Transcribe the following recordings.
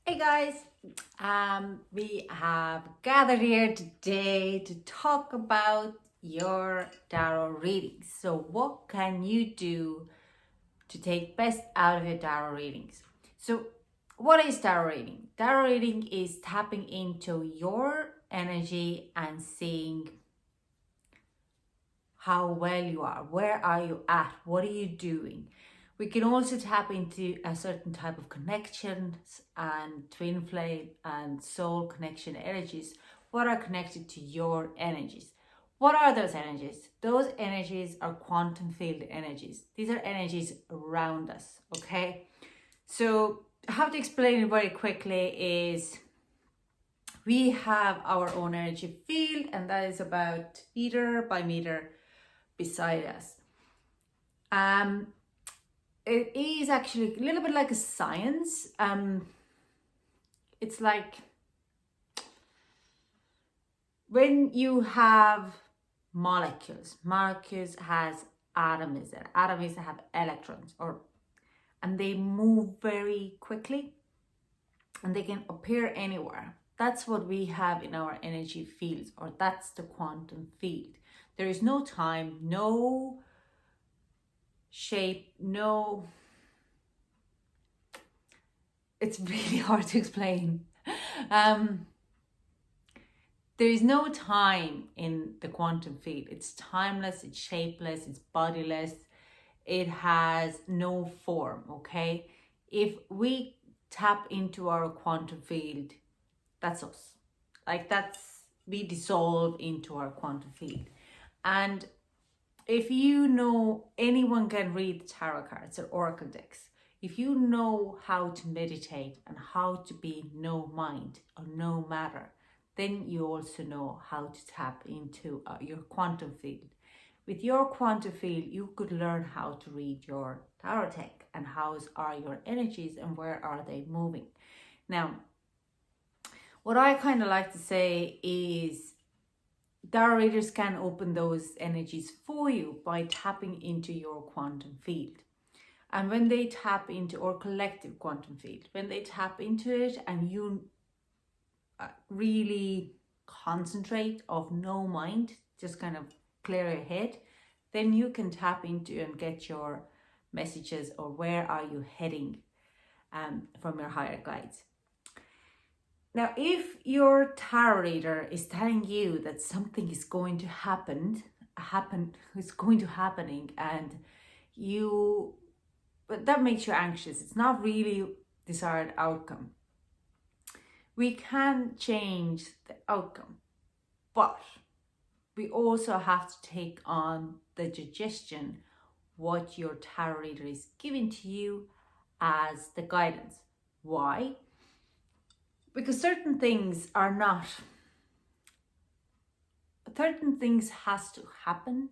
Hey guys, we have gathered here today to talk about your tarot readings. So, what can you do to take best out of your tarot readings? So, what is tarot reading? Tarot reading is tapping into your energy and seeing how well you are, where are you at, what are you doing. We can also tap into a certain type of connections and twin flame and soul connection energies. What are connected to your energies? What are those energies? Those energies are quantum field energies. These are energies around us, okay? So, how to explain it very quickly is we have our own energy field, and that is about meter by meter beside us. Um, it is actually a little bit like a science. It's like when you have molecules has atoms, and atoms have electrons, and they move very quickly, and they can appear anywhere. That's what we have in our energy fields, or that's the quantum field. There is no time, no shape, no. It's really hard to explain. Um, there is no time in the quantum field. It's timeless, it's shapeless, it's bodiless, it has no form, okay? If we tap into our quantum field, that's us. We dissolve into our quantum field. And if you know, anyone can read tarot cards or oracle decks. If you know how to meditate and how to be no mind or no matter, then you also know how to tap into your quantum field. With your quantum field, you could learn how to read your tarot deck and how are your energies and where are they moving. Now, what I kind of like to say is tarot readers can open those energies for you by tapping into your quantum field. And when they tap into, or collective quantum field, when they tap into it and you really concentrate of no mind, just kind of clear your head, then you can tap into and get your messages, or where are you heading from your higher guides. Now, if your tarot reader is telling you that something is going to is going to happening, and but that makes you anxious. It's not really desired outcome. We can change the outcome, but we also have to take on the suggestion what your tarot reader is giving to you as the guidance. Why? Because certain things has to happen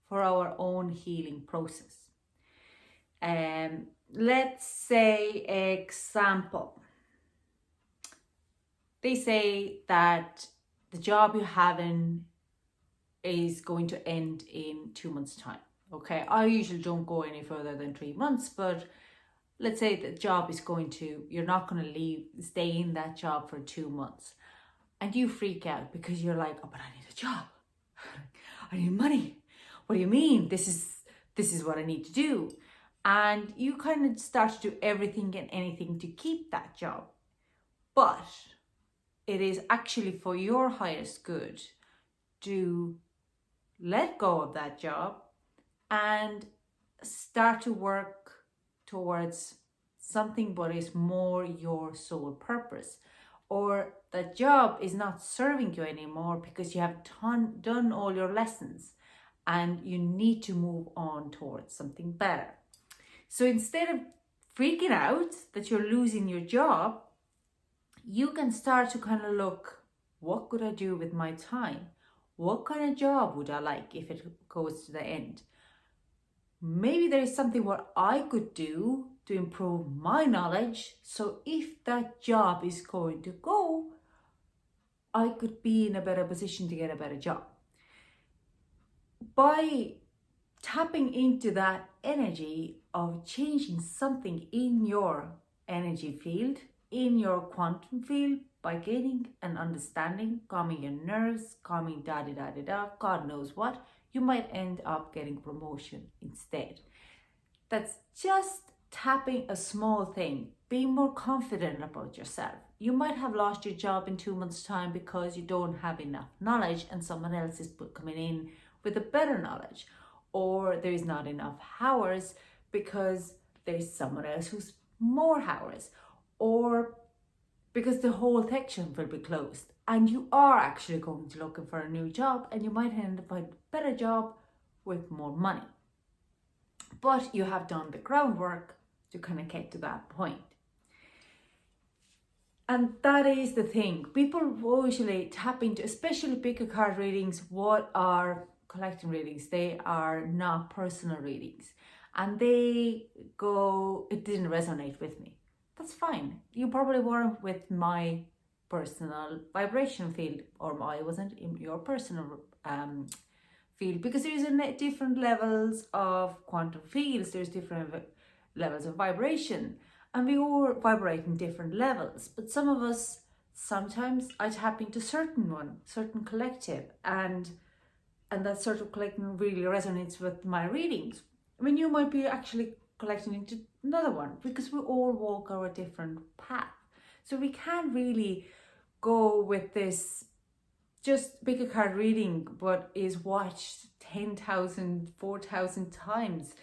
for our own healing process. Let's say example. They say that the job you have in is going to end in 2 months' time. Okay, I usually don't go any further than 3 months, but let's say the job is you're not going to stay in that job for 2 months. And you freak out because you're like, oh, but I need a job. I need money. What do you mean? This is what I need to do. And you kind of start to do everything and anything to keep that job. But it is actually for your highest good to let go of that job and start to work towards something what is more your soul purpose, or that job is not serving you anymore because you have done all your lessons and you need to move on towards something better. So instead of freaking out that you're losing your job, you can start to kind of look, what could I do with my time? What kind of job would I like if it goes to the end? Maybe there is something what I could do to improve my knowledge. So if that job is going to go, I could be in a better position to get a better job. By tapping into that energy of changing something in your energy field, in your quantum field by gaining an understanding, calming your nerves, calming da da da da da, God knows what, you might end up getting promotion instead. That's just tapping a small thing, being more confident about yourself. You might have lost your job in 2 months' time because you don't have enough knowledge and someone else is coming in with a better knowledge, or there is not enough hours because there's someone else who's more hours, or because the whole section will be closed and you are actually going to looking for a new job and you might end up with a better job with more money. But you have done the groundwork to kind of get to that point. And that is the thing. People usually tap into, especially pick a card readings, what are collecting readings? They are not personal readings. And they go, it didn't resonate with me. That's fine. You probably weren't with my personal vibration field, or I wasn't in your personal field, because there's different levels of quantum fields, there's different levels of vibration, and we all vibrate in different levels. But some of us, sometimes I tap into certain collective, and that sort of collective really resonates with my readings. I mean, you might be actually collecting into another one, because we all walk our different path. So we can't really go with this just pick a card reading, but is watched 10,000, 4,000 times,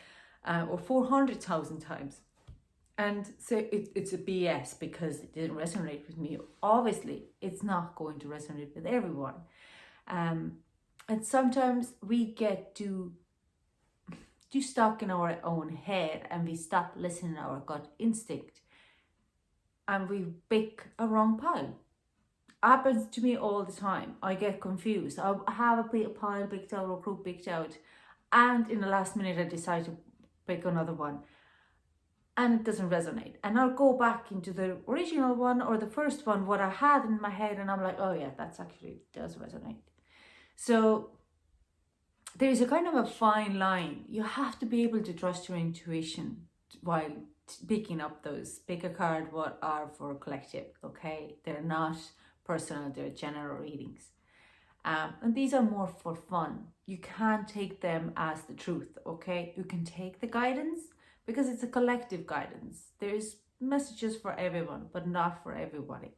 or 400,000 times. And so it's a BS because it didn't resonate with me. Obviously, it's not going to resonate with everyone. And sometimes we get too stuck in our own head and we stop listening to our gut instinct and we pick a wrong pile. Happens to me all the time. I get confused. I have a pile picked out or group picked out, and in the last minute I decide to pick another one and it doesn't resonate, and I'll go back into the original one or the first one, what I had in my head, and I'm like, oh yeah, that's actually does resonate. So there's a kind of a fine line. You have to be able to trust your intuition while picking up those. Pick a card what are for collective, okay? They're not personal, they're general readings. And these are more for fun. You can't take them as the truth, okay? You can take the guidance because it's a collective guidance. There's messages for everyone, but not for everybody.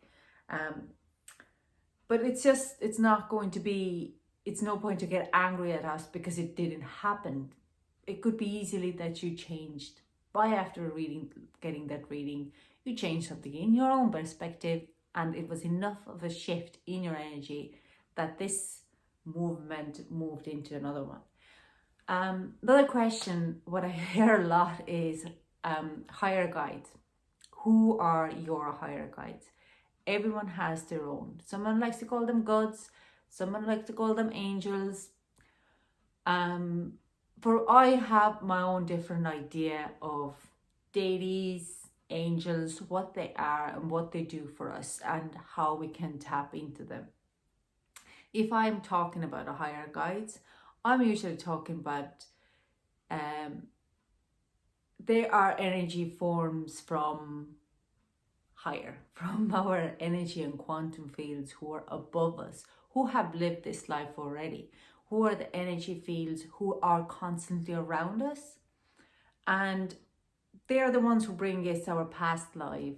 But it's not going to be, it's no point to get angry at us because it didn't happen. It could be easily that you changed by after getting that reading, you changed something in your own perspective, and it was enough of a shift in your energy that this movement moved into another one. The other question, what I hear a lot is higher guides. Who are your higher guides? Everyone has their own. Someone likes to call them gods, someone likes to call them angels. For I have my own different idea of deities, angels, what they are and what they do for us and how we can tap into them. If I'm talking about a higher guides, I'm usually talking about they are energy forms from higher, from our energy and quantum fields who are above us, who have lived this life already, who are the energy fields who are constantly around us, and they are the ones who bring us our past life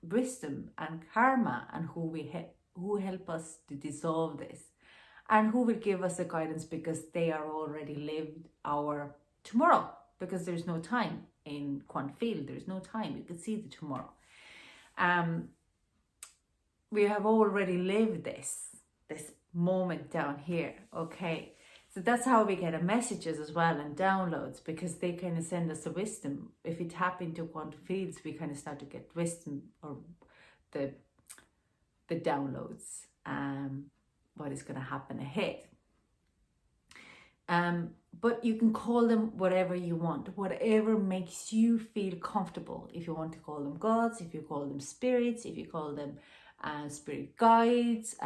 wisdom and karma, and who help us to dissolve this, and who will give us the guidance because they are already lived our tomorrow, because there's no time in quantum field, there's no time, you can see the tomorrow. We have already lived this moment down here, okay? So that's how we get our messages as well and downloads, because they kind of send us a wisdom. If we tap into quantum fields, we kind of start to get wisdom, or the downloads, what is going to happen ahead. But you can call them whatever you want, whatever makes you feel comfortable. If you want to call them gods, if you call them spirits, if you call them spirit guides,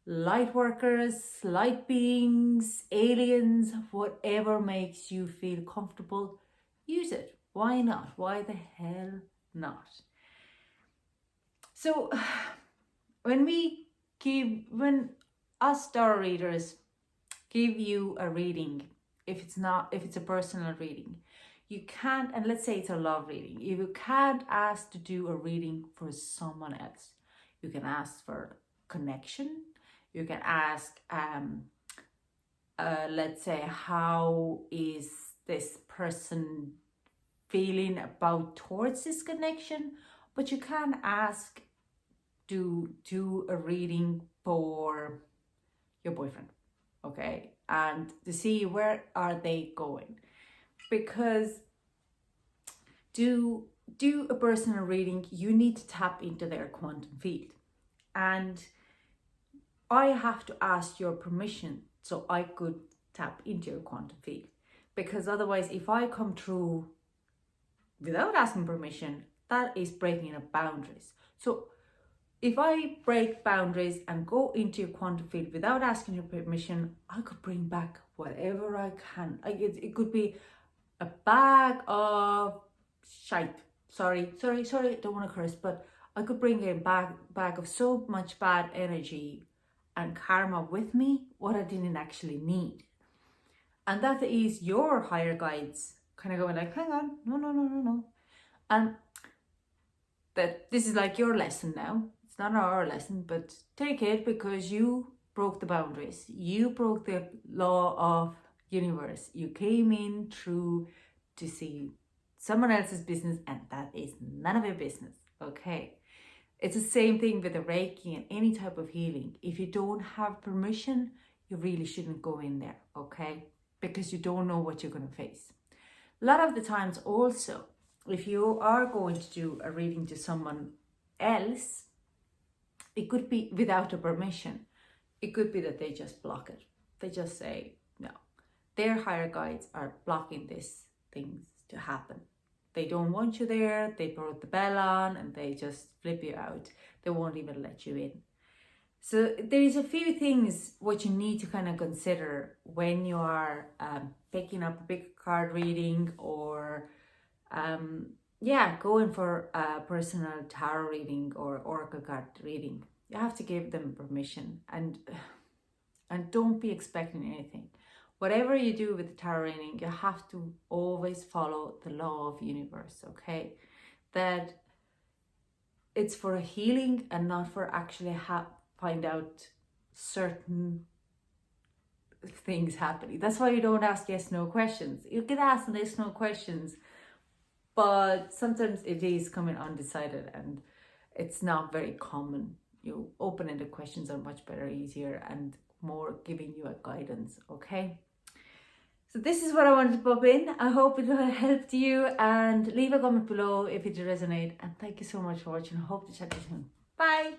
light workers, light beings, aliens, whatever makes you feel comfortable, use it. Why not? Why the hell not? So when us tarot readers give you a reading, if it's a personal reading, you can't, and let's say it's a love reading, you can't ask to do a reading for someone else. You can ask for connection. You can ask, let's say, how is this person feeling about towards this connection, but you can ask to do a reading for your boyfriend, okay, and to see where are they going, because to do a personal reading, you need to tap into their quantum field, and I have to ask your permission so I could tap into your quantum field, because otherwise, if I come through without asking permission, that is breaking up boundaries. So if I break boundaries and go into your quantum field without asking your permission, I could bring back whatever I can. It could be a bag of shite. Sorry, don't want to curse, but I could bring a bag of so much bad energy and karma with me, what I didn't actually need. And that is your higher guides kind of going like, hang on, no. And that this is like your lesson now. It's not our lesson, but take it, because you broke the boundaries. You broke the law of universe. You came in through to see someone else's business, and that is none of your business, okay? It's the same thing with the Reiki and any type of healing. If you don't have permission, you really shouldn't go in there, okay? Because you don't know what you're going to face. A lot of the times also, if you are going to do a reading to someone else, it could be without a permission. It could be that they just block it. They just say, no. Their higher guides are blocking these things to happen. They don't want you there. They put the bell on and they just flip you out. They won't even let you in. So there's a few things what you need to kind of consider when you are picking up a big card reading, or going for a personal tarot reading or oracle card reading. You have to give them permission, and don't be expecting anything. Whatever you do with the tarot reading, you have to always follow the law of universe, okay? That it's for a healing and not for actually find out certain things happening. That's why you don't ask yes/no questions. You can ask yes/no questions, but sometimes it is coming undecided and it's not very common. You open-ended questions are much better, easier, and more giving you a guidance, okay? So this is what I wanted to pop in. I hope it helped you, and leave a comment below if it resonated. And thank you so much for watching. I hope to chat to you soon. Bye.